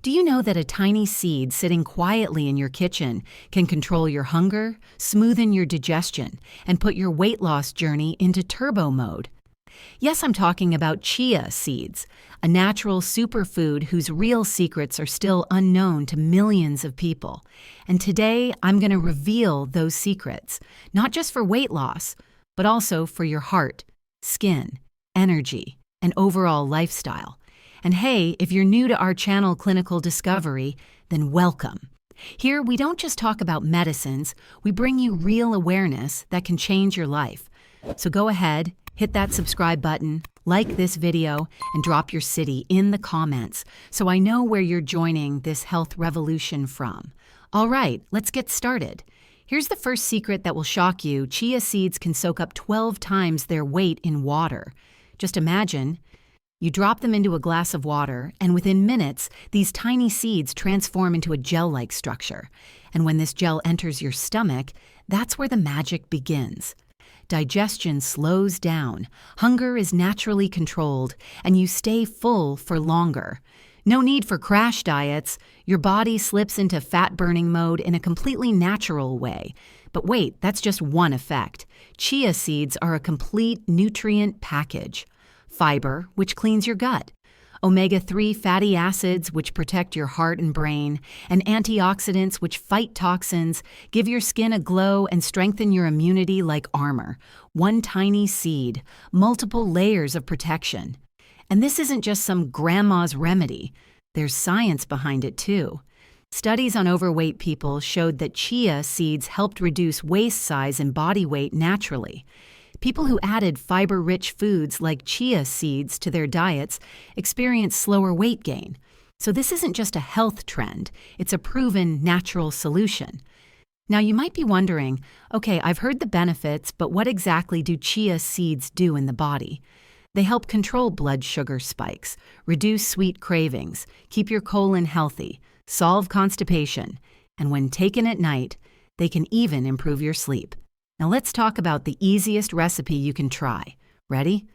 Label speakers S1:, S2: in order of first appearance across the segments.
S1: Do you know that a tiny seed sitting quietly in your kitchen can control your hunger, smoothen your digestion, and put your weight loss journey into turbo mode? Yes, I'm talking about chia seeds, a natural superfood whose real secrets are still unknown to millions of people. And today, I'm going to reveal those secrets, not just for weight loss, but also for your heart, skin, energy, and overall lifestyle. And hey, if you're new to our channel Clinical Discovery, then welcome. Here, we don't just talk about medicines, we bring you real awareness that can change your life. So go ahead, hit that subscribe button, like this video, and drop your city in the comments so I know where you're joining this health revolution from. All right, let's get started. Here's the first secret that will shock you. Chia seeds can soak up 12 times their weight in water. Just imagine, you drop them into a glass of water, and within minutes, these tiny seeds transform into a gel-like structure. And when this gel enters your stomach, that's where the magic begins. Digestion slows down, hunger is naturally controlled, and you stay full for longer. No need for crash diets. Your body slips into fat-burning mode in a completely natural way. But wait, that's just one effect. Chia seeds are a complete nutrient package. Fiber, which cleans your gut, omega-3 fatty acids, which protect your heart and brain, and antioxidants, which fight toxins, give your skin a glow and strengthen your immunity like armor. One tiny seed, multiple layers of protection. And this isn't just some grandma's remedy. There's science behind it too. Studies on overweight people showed that chia seeds helped reduce waist size and body weight naturally. People who added fiber-rich foods like chia seeds to their diets experienced slower weight gain. So this isn't just a health trend, it's a proven natural solution. Now you might be wondering, okay, I've heard the benefits, but what exactly do chia seeds do in the body? They help control blood sugar spikes, reduce sweet cravings, keep your colon healthy, solve constipation, and when taken at night, they can even improve your sleep. Now let's talk about the easiest recipe you can try. Ready?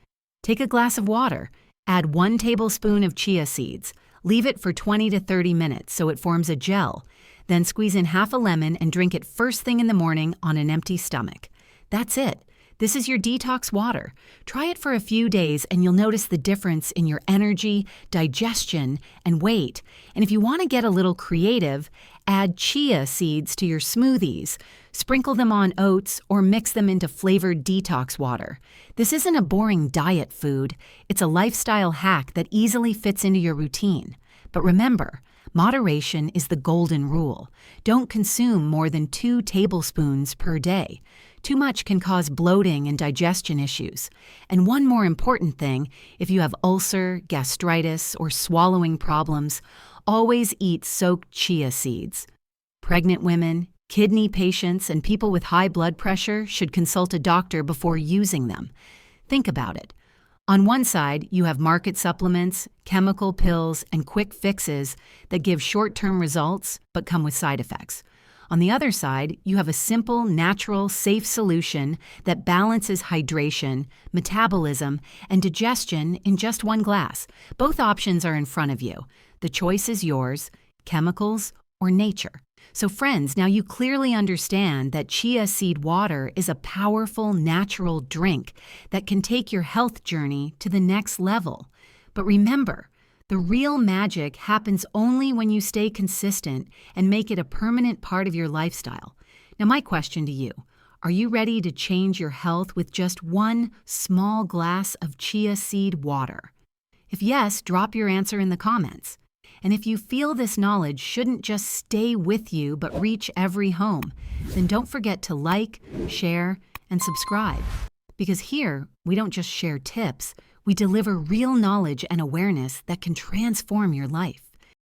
S1: Take a glass of water, add 1 tablespoon of chia seeds, leave it for 20 to 30 minutes so it forms a gel, then squeeze in half a lemon and drink it first thing in the morning on an empty stomach. That's it. This is your detox water. Try it for a few days and you'll notice the difference in your energy, digestion, and weight. And if you want to get a little creative, add chia seeds to your smoothies. Sprinkle them on oats or mix them into flavored detox water. This isn't a boring diet food. It's a lifestyle hack that easily fits into your routine. But remember, moderation is the golden rule. Don't consume more than 2 tablespoons per day. Too much can cause bloating and digestion issues. And one more important thing, if you have ulcer, gastritis, or swallowing problems, always eat soaked chia seeds. Pregnant women, kidney patients, and people with high blood pressure should consult a doctor before using them. Think about it. On one side, you have market supplements, chemical pills, and quick fixes that give short-term results but come with side effects. On the other side, you have a simple, natural, safe solution that balances hydration, metabolism, and digestion in just 1 glass. Both options are in front of you. The choice is yours, chemicals or nature. So friends, now you clearly understand that chia seed water is a powerful, natural drink that can take your health journey to the next level. But remember, the real magic happens only when you stay consistent and make it a permanent part of your lifestyle. Now my question to you, are you ready to change your health with just 1 small glass of chia seed water? If yes, drop your answer in the comments. And if you feel this knowledge shouldn't just stay with you but reach every home, then don't forget to like, share, and subscribe. Because here, we don't just share tips, we deliver real knowledge and awareness that can transform your life.